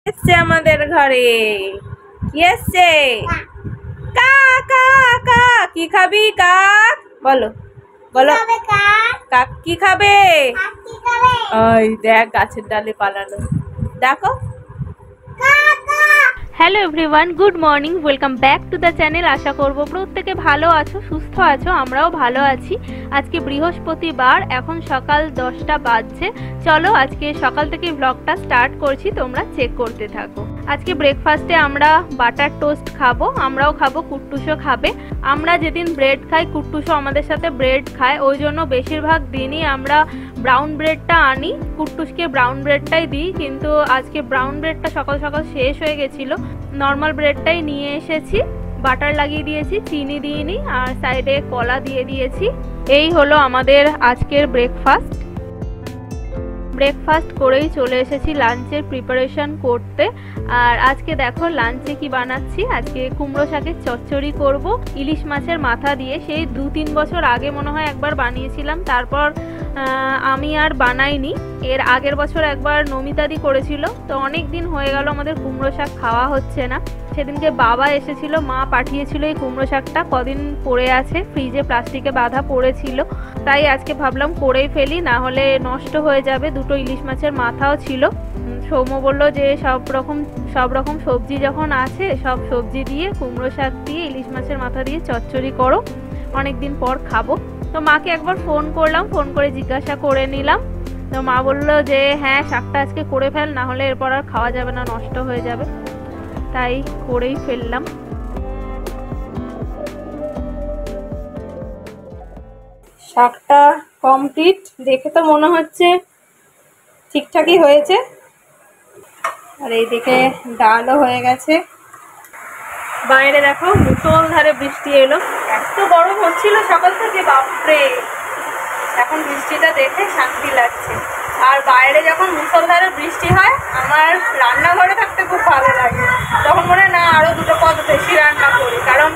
এসছে আমাদের ঘরে। কি এসছে? কা কা কা। কি খাবি কাক? বলো বলো। কাক কি খাবে? ওই দেখ গাছের ডালে পালালো, দেখো। Hello everyone, good morning, welcome back to the channel. আশা করব প্রত্যেকে ভালো আছো, সুস্থ আছো, আমরাও ভালো আছি। আজকে বৃহস্পতিবার, এখন সকাল 10টা বাজছে। চলো আজকে সকাল থেকে ব্লগটা স্টার্ট করছি, তোমরা চেক করতে থাকো। আজকে ব্রেকফাস্টে আমরা বাটার টোস্ট খাবো, আমরাও খাবো, কুট্টুসও খাবে। আমরা যেদিন ব্রেড খাই, কুট্টুসও আমাদের সাথে ব্রেড খায়, ওই জন্য বেশিরভাগ দিনই আমরা ব্রাউন ব্রেডটা আনি, কুট্টুসকে ব্রাউন ব্রেডটাই দিই। কিন্তু আজকে ব্রাউন ব্রেডটা সকাল সকাল শেষ হয়ে গেছিলো, নর্মাল ব্রেডটাই নিয়ে এসেছি। বাটার লাগিয়ে দিয়েছি, চিনি দিইনি, আর সাইডে কলা দিয়ে দিয়েছি। এই হলো আমাদের আজকের ব্রেকফাস্ট করেই চলে এসেছি লাঞ্চের প্রিপারেশন করতে। আর আজকে দেখো লাঞ্চে কি বানাচ্ছি। আজকে কুমড়ো শাকের চচ্চড়ি করব ইলিশ মাছের মাথা দিয়ে। সেই 2-3 বছর আগে মনে হয় একবার বানিয়েছিলাম, তারপর আমি আর বানাইনি। এর আগের বছর একবার নমিতাদি করেছিল, তো অনেক দিন হয়ে গেল আমাদের কুমড়ো শাক খাওয়া হচ্ছে না। সেদিনকে বাবা এসেছিল, মা পাঠিয়েছিল এই কুমড়ো শাকটা, কদিন পড়ে আছে ফ্রিজে, প্লাস্টিকে বাঁধা পড়েছিল। তাই আজকে ভাবলাম করেই ফেলি, না হলে নষ্ট হয়ে যাবে। দুটো ইলিশ মাছের মাথাও ছিল। সৌম্য বললো যে সব রকম সবজি যখন আছে, সব সবজি দিয়ে কুমড়ো শাক দিয়ে ইলিশ মাছের মাথা দিয়ে চচ্চড়ি করো, অনেকদিন পর খাবো। তো মাকে একবার ফোন করলাম, ফোন করে জিজ্ঞাসা করে নিলাম। তো মা বললো যে হ্যাঁ শাকটা আজকে করে ফেল, না হলে এরপর আর খাওয়া যাবে না, নষ্ট হয়ে যাবে। তাই করেই ফেললাম। শাকটা কমপ্লিট, দেখে তো মনে হচ্ছে ঠিকঠাকই হয়েছে। আর এইদিকে ডালও হয়ে গেছে। বাইরে দেখো মুষলধারে বৃষ্টি এলো, এত গরম হচ্ছিল সকাল থেকে, বাপরে। এখন বৃষ্টিটা দেখে শান্তি লাগছে। আর বাইরে যখন মুষলধারে বৃষ্টি হয়, আমার রান্নাঘরে থাকতে খুব ভালো লাগে। তখন মনে হয় না আরো দুটো পদ বেশি রান্না করি, কারণ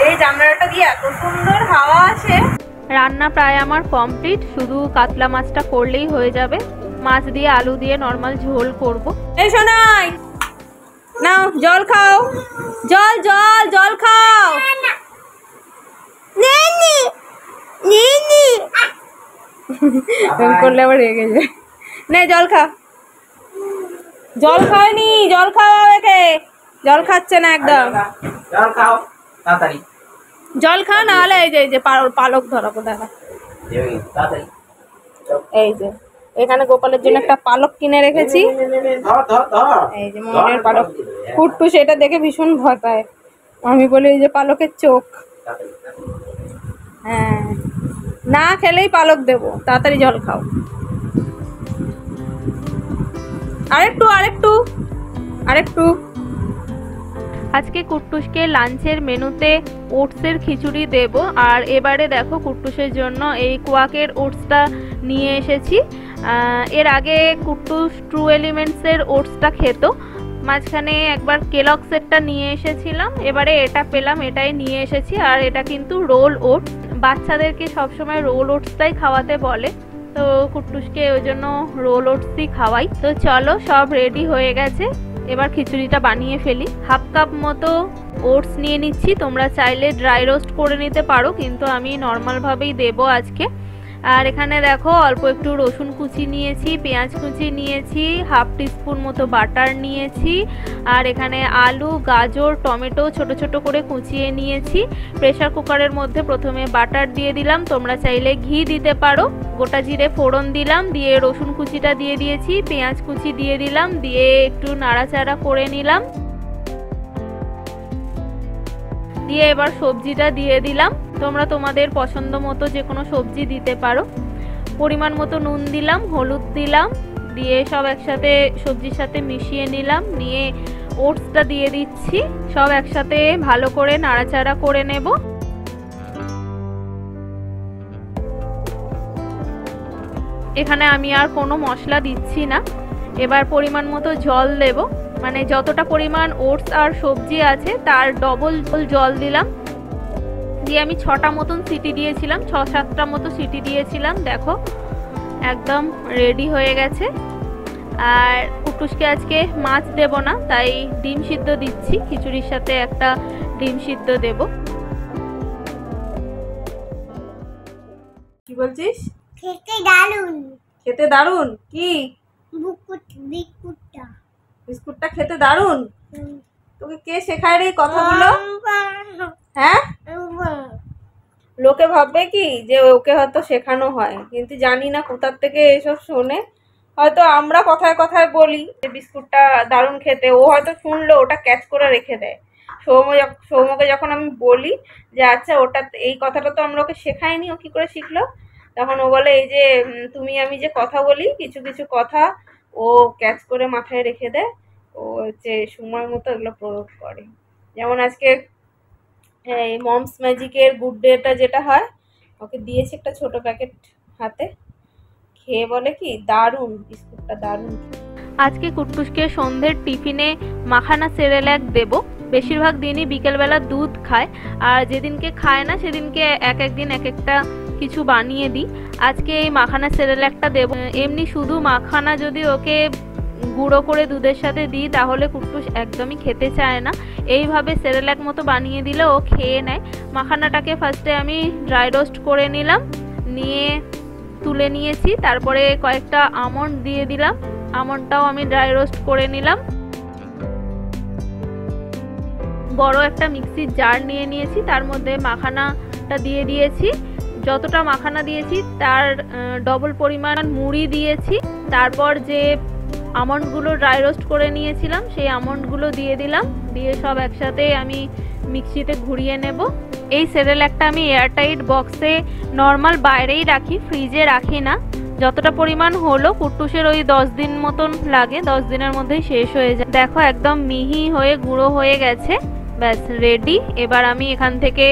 এই জানলাটা দিয়ে এত সুন্দর হাওয়া আসে। রান্না প্রায় আমার কমপ্লিট, শুধু কাতলা মাছটা করলেই হয়ে যাবে। মাছ দিয়ে আলু দিয়ে নর্মাল ঝোল করব। এই শোনাই, নাও জল খাও, জল জল জল খাও। করলে আবার রেগে যায়। নে জল খা। জল খাওনি, জল খাও একে। জল খাচ্ছে না একদম। জল খাও তাড়াতাড়ি, জল খাও, না হলে এই যে পালক ধরাবো, দেখা। তাড়াতাড়ি। এই যে এখানে গোপালের জন্য একটা পালক কিনে রেখেছি। এই যে মনের পালক। কুট্টু সেটা দেখে ভীষণ ভয় পায়। আমি বলি এই যে পালকের চোখ। হ্যাঁ, না খেলেই পালক দেবো। তাড়াতাড়ি জল খাও। আরেকটু আরেকটু আরেকটু। আজকে কুট্টুসকে লাঞ্চের মেনুতে ওটসের খিচুড়ি দেব। আর এবারে দেখো কুট্টুসের জন্য এই কোয়াকের ওটসটা নিয়ে এসেছি। এর আগে কুট্টুস ট্রু এলিমেন্টসের ওটসটা খেত, মাঝখানে একবার কেলগসেরটা নিয়ে এসেছিলাম, এবারে এটা পেলাম, এটাই নিয়ে এসেছি। আর এটা কিন্তু রোল ওটস, বাচ্চাদেরকে সবসময় রোল ওটসটাই খাওয়াতে বলে, তো কুট্টুসকে ওই জন্য রোল ওটসই খাওয়াই। তো চলো সব রেডি হয়ে গেছে, এবার খিচুড়িটা বানিয়ে ফেলি। 1/2 কাপ মতো ওটস নিয়ে নিচ্ছি, তোমরা চাইলে ড্রাই রোস্ট করে নিতে পারো, কিন্তু আমি নর্মালভাবেই দেবো আজকে। আর এখানে দেখো অল্প একটু রসুন কুচি নিয়েছি, পেঁয়াজ কুচি নিয়েছি, 1/2 টিস্পুন মতো বাটার নিয়েছি। আর এখানে আলু, গাজর, টমেটো ছোট ছোট করে কুচিয়ে নিয়েছি। প্রেসার কুকারের মধ্যে প্রথমে বাটার দিয়ে দিলাম, তোমরা চাইলে ঘি দিতে পারো। গোটা জিরে ফোড়ন দিলাম, দিয়ে রসুন কুচিটা দিয়ে দিয়েছি, পেঁয়াজ কুচি দিয়ে দিলাম, দিয়ে একটু নাড়াচাড়া করে নিলাম। দিয়ে এবার সবজিটা দিয়ে দিলাম, তোমরা তোমাদের পছন্দ মতো যে কোনো সবজি দিতে পারো। পরিমাণ মতো নুন দিলাম, হলুদ দিলাম, দিয়ে সব একসাথে সবজির সাথে মিশিয়ে নিলাম। নিয়ে ওটসটা দিয়ে দিচ্ছি, সব একসাথে ভালো করে নাড়াচাড়া করে নেব। এখানে আমি আর কোনো মশলা দিচ্ছি না। এবার পরিমাণ মতো জল দেব, মানে যতটা পরিমাণ ওটস আর সবজি আছে তার ডবল জল দিলাম। দিয়ে আমি 6টা মতন সিটি দিয়েছিলাম, 6-7টা মতো সিটি দিয়েছিলাম। দেখো একদম রেডি হয়ে গেছে। আর কুট্টুসকে আজকে মাছ দেব না, তাই ডিম সিদ্ধ দিচ্ছি। খিচুড়ির সাথে একটা ডিম সিদ্ধ দেব। কি বলছিস? খেতে দারুন। খেতে দারুন? কি বিস্কুটটা? বিস্কুটটা খেতে দারুন? তোকে কে শেখায় রে এই কথাগুলো? হ্যাঁ, লোকে ভাববে কি যে ওকে হয়তো শেখানো হয়, কিন্তু জানি না কোথার থেকে এসব শোনে। হয়তো আমরা কথায় কথায় বলি যে বিস্কুটটা দারুণ খেতে, ও হয়তো শুনলো ওটা ক্যাচ করে রেখে দেয়। সৌম্যকে যখন আমি বলি যে আচ্ছা ওটা এই কথাটা তো আমরা ওকে শেখাইনি, ও কি করে শিখলো, তখন ও বলে এই যে তুমি আমি যে কথা বলি কিছু কিছু কথা ও ক্যাচ করে মাথায় রেখে দেয়, ও হচ্ছে সময় মতো এগুলো প্রয়োগ করে। যেমন আজকে এই মমস ম্যাজিকের গুড ডেটা যেটা হয়, ওকে দিয়েছি একটা ছোট প্যাকেট হাতে, খেয়ে বলে কি দারুণ, বিস্কুটটা দারুণ। আজকে কুট্টুসকে সন্ধ্যের টিফিনে মাখানা সেরেল্যাক দেব। বেশিরভাগ দিনই বিকেলবেলা দুধ খায়, আর যেদিনকে খায় না সেদিনকে এক একদিন এক একটা কিছু বানিয়ে দিই। আজকে এই মাখানা সেরেল্যাকটা দেব। এমনি শুধু মাখানা যদি ওকে গুঁড়ো করে দুধের সাথে দিই তাহলে কুট্টুস একদমই খেতে চায় না। এইভাবে সেরেল্যাক মতো বানিয়ে দিলে ও খেয়ে নেয়। মাখানাটাকে ফার্স্টে আমি ড্রাই রোস্ট করে নিলাম, নিয়ে তুলে নিয়েছি। তারপরে কয়েকটা আমন্ড দিয়ে দিলাম, আমন্ডটাও আমি ড্রাই রোস্ট করে নিলাম। বড় একটা মিক্সির জার নিয়ে নিয়েছি, তার মধ্যে মাখানাটা দিয়ে দিয়েছি। যতটা মাখানা দিয়েছি তার ডবল পরিমাণ মুড়ি দিয়েছি। তারপর যে আমন্ডগুলো ড্রাই রোস্ট করে নিয়েছিলাম সেই আমন্ডগুলো দিয়ে দিলাম, দিয়ে সব একসাথে আমি মিক্সিতে ঘুরিয়ে নেব। এই সেরেল্যাকটা আমি এয়ারটাইট বক্সে নর্মাল বাইরেই রাখি, ফ্রিজে রাখি না। যতটা পরিমাণ হলো কুট্টুসের ওই 10 দিন মতন লাগে, 10 দিনের মধ্যেই শেষ হয়ে যায়। দেখো একদম মিহি হয়ে গুঁড়ো হয়ে গেছে, ব্যাস রেডি। এবার আমি এখান থেকে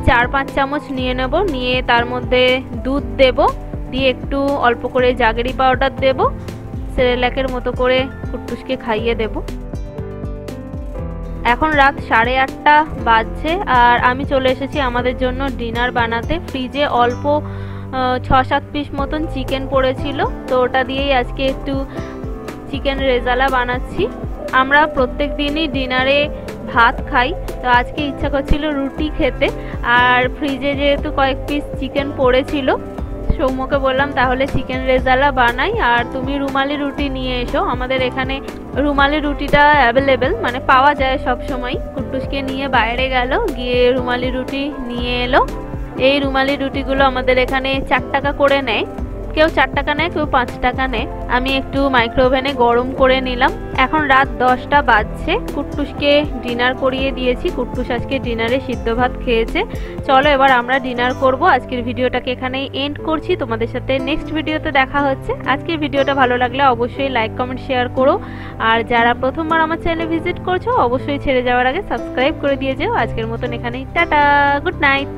4-5 চামচ নিয়ে নেব, নিয়ে তার মধ্যে দুধ দেব, দিয়ে একটু অল্প করে জাগেরি পাউডার দেব, সেরেল্যাকের মতো করে কুট্টুসকে খাইয়ে দেব। এখন রাত 8:30 বাজছে আর আমি চলে এসেছি আমাদের জন্য ডিনার বানাতে। ফ্রিজে অল্প 6-7 পিস মতন চিকেন পড়েছিল, তো ওটা দিয়েই আজকে একটু চিকেন রেজালা বানাচ্ছি। আমরা প্রত্যেক দিনই ডিনারে ভাত খাই, তো আজকে ইচ্ছা করছিল রুটি খেতে, আর ফ্রিজে যেহেতু কয়েক পিস চিকেন পড়েছিল সৌম্যকে বললাম তাহলে চিকেন রেজালা বানাই আর তুমি রুমালি রুটি নিয়ে এসো। আমাদের এখানে রুমালি রুটিটা অ্যাভেলেবেল, মানে পাওয়া যায় সব সময়। কুট্টুসকে নিয়ে বাইরে গেল, গিয়ে রুমালি রুটি নিয়ে এলো। এই রুমালি রুটিগুলো আমাদের এখানে 4 টাকা করে নেয়, কেউ 4 টাকা নেয়, কেউ 5 টাকা নেয়। আমি একটু মাইক্রোওভেনে গরম করে নিলাম। এখন রাত 10টা বাজছে, কুট্টুসকে ডিনার করিয়ে দিয়েছি। কুট্টুস আজকে ডিনারে সিদ্ধ ভাত খেয়েছে। চলো এবার আমরা ডিনার করব। আজকের ভিডিওটাকে এখানেই এন্ড করছি, তোমাদের সাথে নেক্সট ভিডিওতে দেখা হচ্ছে। আজকের ভিডিওটা ভালো লাগলে অবশ্যই লাইক কমেন্ট শেয়ার করো, আর যারা প্রথমবার আমার চ্যানেলে ভিজিট করছো অবশ্যই ছেড়ে যাওয়ার আগে সাবস্ক্রাইব করে দিয়ে যেও। আজকের মতন এখানেই টাটা, গুড নাইট।